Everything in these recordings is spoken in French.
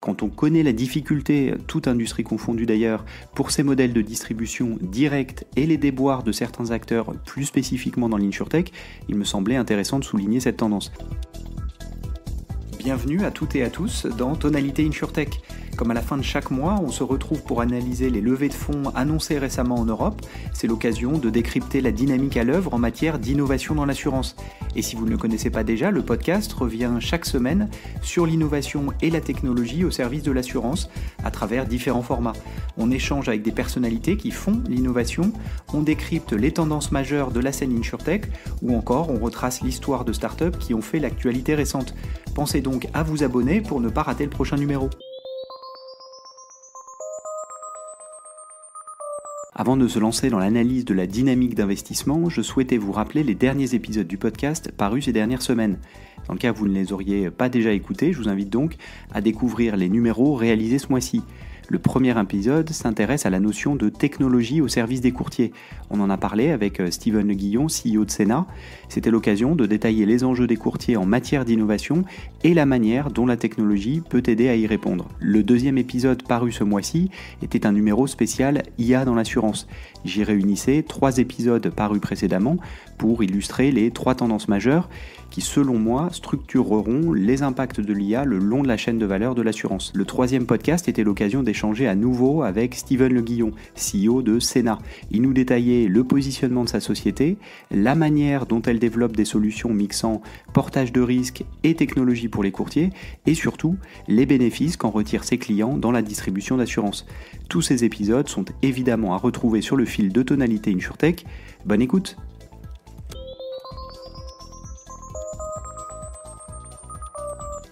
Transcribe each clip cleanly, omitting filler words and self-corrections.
Quand on connaît la difficulté, toute industrie confondue d'ailleurs, pour ces modèles de distribution directe et les déboires de certains acteurs plus spécifiquement dans l'insurtech, il me semblait intéressant de souligner cette tendance. Bienvenue à toutes et à tous dans Tonalité InsurTech. Comme à la fin de chaque mois, on se retrouve pour analyser les levées de fonds annoncées récemment en Europe. C'est l'occasion de décrypter la dynamique à l'œuvre en matière d'innovation dans l'assurance. Et si vous ne le connaissez pas déjà, le podcast revient chaque semaine sur l'innovation et la technologie au service de l'assurance à travers différents formats. On échange avec des personnalités qui font l'innovation, on décrypte les tendances majeures de la scène InsurTech ou encore on retrace l'histoire de startups qui ont fait l'actualité récente. Pensez donc à vous abonner pour ne pas rater le prochain numéro. Avant de se lancer dans l'analyse de la dynamique d'investissement, je souhaitais vous rappeler les derniers épisodes du podcast parus ces dernières semaines. Dans le cas où vous ne les auriez pas déjà écoutés, je vous invite donc à découvrir les numéros réalisés ce mois-ci. Le premier épisode s'intéresse à la notion de technologie au service des courtiers. On en a parlé avec Steven Le Guillon, CEO de Senna. C'était l'occasion de détailler les enjeux des courtiers en matière d'innovation et la manière dont la technologie peut aider à y répondre. Le deuxième épisode paru ce mois-ci était un numéro spécial IA dans l'assurance. J'y réunissais 3 épisodes parus précédemment pour illustrer les 3 tendances majeures qui, selon moi, structureront les impacts de l'IA le long de la chaîne de valeur de l'assurance. Le troisième podcast était l'occasion d'échanger à nouveau avec Steven Le Guillon, CEO de Senna. Il nous détaillait le positionnement de sa société, la manière dont elle développe des solutions mixant portage de risque et technologie pour les courtiers, et surtout les bénéfices qu'en retirent ses clients dans la distribution d'assurance. Tous ces épisodes sont évidemment à retrouver sur le fil de Tonalité InsurTech. Bonne écoute!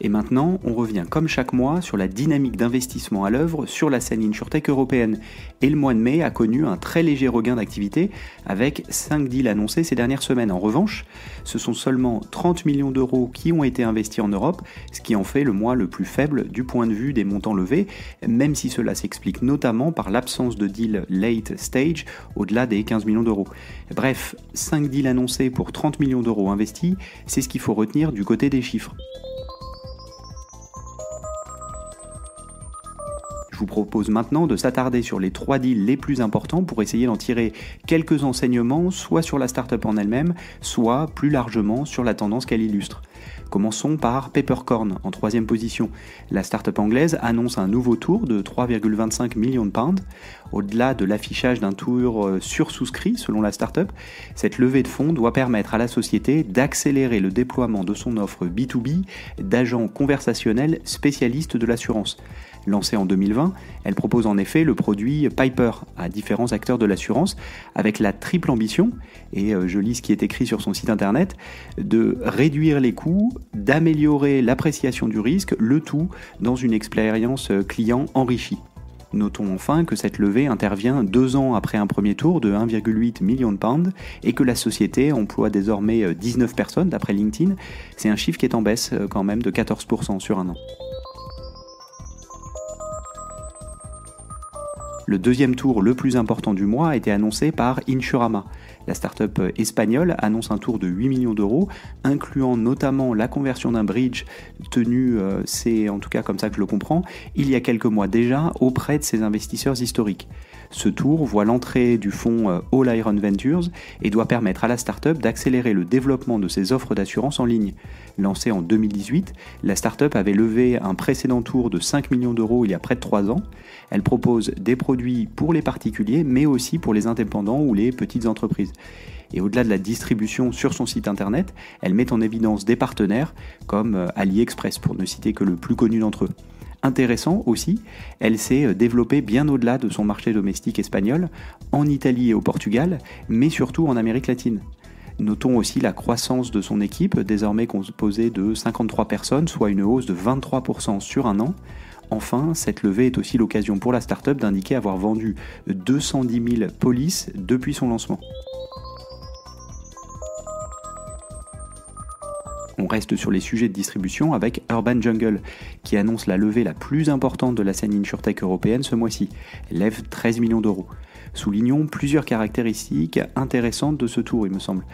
Et maintenant, on revient comme chaque mois sur la dynamique d'investissement à l'œuvre sur la scène InsurTech européenne. Et le mois de mai a connu un très léger regain d'activité avec 5 deals annoncés ces dernières semaines. En revanche, ce sont seulement 30 millions d'euros qui ont été investis en Europe, ce qui en fait le mois le plus faible du point de vue des montants levés, même si cela s'explique notamment par l'absence de deals late stage au-delà des 15 millions d'euros. Bref, 5 deals annoncés pour 30 millions d'euros investis, c'est ce qu'il faut retenir du côté des chiffres. Je vous propose maintenant de s'attarder sur les 3 deals les plus importants pour essayer d'en tirer quelques enseignements, soit sur la startup en elle-même, soit plus largement sur la tendance qu'elle illustre. Commençons par Peppercorn, en 3e position. La startup anglaise annonce un nouveau tour de 3,25 millions de pounds. Au-delà de l'affichage d'un tour sursouscrit selon la startup, cette levée de fonds doit permettre à la société d'accélérer le déploiement de son offre B2B d'agents conversationnels spécialistes de l'assurance. Lancée en 2020, elle propose en effet le produit Piper à différents acteurs de l'assurance avec la triple ambition, et je lis ce qui est écrit sur son site internet, de réduire les coûts, d'améliorer l'appréciation du risque, le tout dans une expérience client enrichie. Notons enfin que cette levée intervient 2 ans après un premier tour de 1,8 million de pounds et que la société emploie désormais 19 personnes d'après LinkedIn. C'est un chiffre qui est en baisse quand même de 14% sur un an. Le deuxième tour le plus important du mois a été annoncé par Insurama. La start-up espagnole annonce un tour de 8 millions d'euros, incluant notamment la conversion d'un bridge tenu, c'est en tout cas comme ça que je le comprends, il y a quelques mois déjà auprès de ses investisseurs historiques. Ce tour voit l'entrée du fonds All Iron Ventures et doit permettre à la start-up d'accélérer le développement de ses offres d'assurance en ligne. Lancée en 2018, la start-up avait levé un précédent tour de 5 millions d'euros il y a près de 3 ans. Elle propose des produits pour les particuliers, mais aussi pour les indépendants ou les petites entreprises. Et au-delà de la distribution sur son site internet, elle met en évidence des partenaires comme AliExpress, pour ne citer que le plus connu d'entre eux. Intéressant aussi, elle s'est développée bien au-delà de son marché domestique espagnol, en Italie et au Portugal, mais surtout en Amérique latine. Notons aussi la croissance de son équipe, désormais composée de 53 personnes, soit une hausse de 23% sur un an. Enfin, cette levée est aussi l'occasion pour la start-up d'indiquer avoir vendu 210 000 polices depuis son lancement. On reste sur les sujets de distribution avec Urban Jungle, qui annonce la levée la plus importante de la scène InsurTech européenne ce mois-ci. Elle lève 13 millions d'euros. Soulignons plusieurs caractéristiques intéressantes de ce tour, il me semble.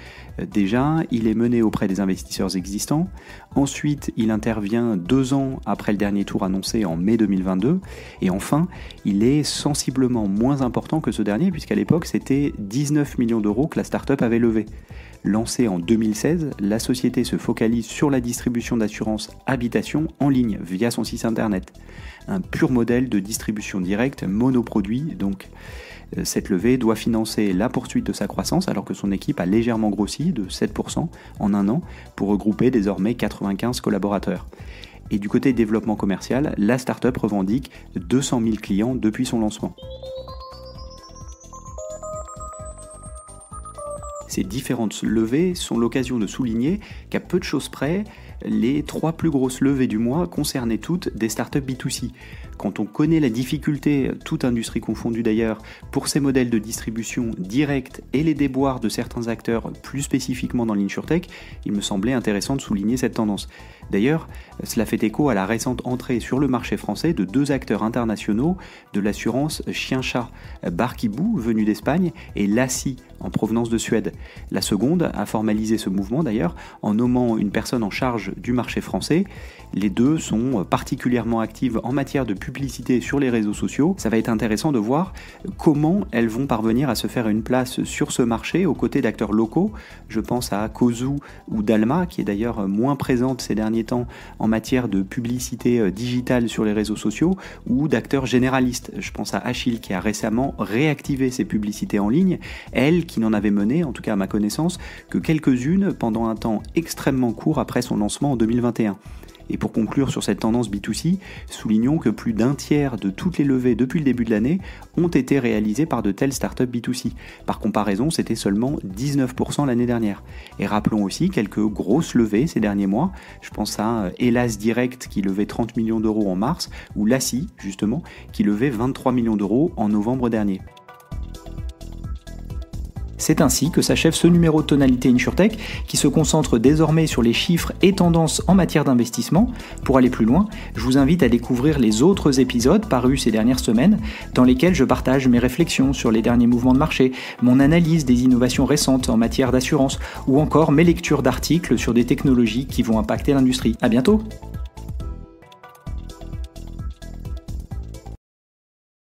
Déjà, il est mené auprès des investisseurs existants. Ensuite, il intervient 2 ans après le dernier tour annoncé en mai 2022. Et enfin, il est sensiblement moins important que ce dernier, puisqu'à l'époque, c'était 19 millions d'euros que la start-up avait levé. Lancée en 2016, la société se focalise sur la distribution d'assurance habitation en ligne via son site internet. Un pur modèle de distribution directe monoproduit, donc. Cette levée doit financer la poursuite de sa croissance alors que son équipe a légèrement grossi de 7% en 1 an pour regrouper désormais 95 collaborateurs. Et du côté développement commercial, la start-up revendique 200 000 clients depuis son lancement. Ces différentes levées sont l'occasion de souligner qu'à peu de choses près, les 3 plus grosses levées du mois concernaient toutes des startups B2C. Quand on connaît la difficulté, toute industrie confondue d'ailleurs, pour ces modèles de distribution directe et les déboires de certains acteurs plus spécifiquement dans l'insurtech, il me semblait intéressant de souligner cette tendance. D'ailleurs, cela fait écho à la récente entrée sur le marché français de 2 acteurs internationaux de l'assurance chien-chat, Barkibou, venu d'Espagne, et Lassi, en provenance de Suède. La seconde a formalisé ce mouvement d'ailleurs en nommant une personne en charge du marché français. Les deux sont particulièrement actives en matière de publicité sur les réseaux sociaux. Ça va être intéressant de voir comment elles vont parvenir à se faire une place sur ce marché aux côtés d'acteurs locaux. Je pense à Kozu ou Dalma, qui est d'ailleurs moins présente ces derniers temps en matière de publicité digitale sur les réseaux sociaux, ou d'acteurs généralistes. Je pense à Achille qui a récemment réactivé ses publicités en ligne, elle qui n'en avait mené, en tout cas à ma connaissance, que quelques-unes pendant un temps extrêmement court après son lancement en 2021. Et pour conclure sur cette tendance B2C, soulignons que plus d'un tiers de toutes les levées depuis le début de l'année ont été réalisées par de telles startups B2C. Par comparaison, c'était seulement 19% l'année dernière. Et rappelons aussi quelques grosses levées ces derniers mois. Je pense à Hélas Direct qui levait 30 millions d'euros en mars, ou Lassi, justement, qui levait 23 millions d'euros en novembre dernier. C'est ainsi que s'achève ce numéro de Tonalité InsurTech qui se concentre désormais sur les chiffres et tendances en matière d'investissement. Pour aller plus loin, je vous invite à découvrir les autres épisodes parus ces dernières semaines dans lesquels je partage mes réflexions sur les derniers mouvements de marché, mon analyse des innovations récentes en matière d'assurance ou encore mes lectures d'articles sur des technologies qui vont impacter l'industrie. À bientôt!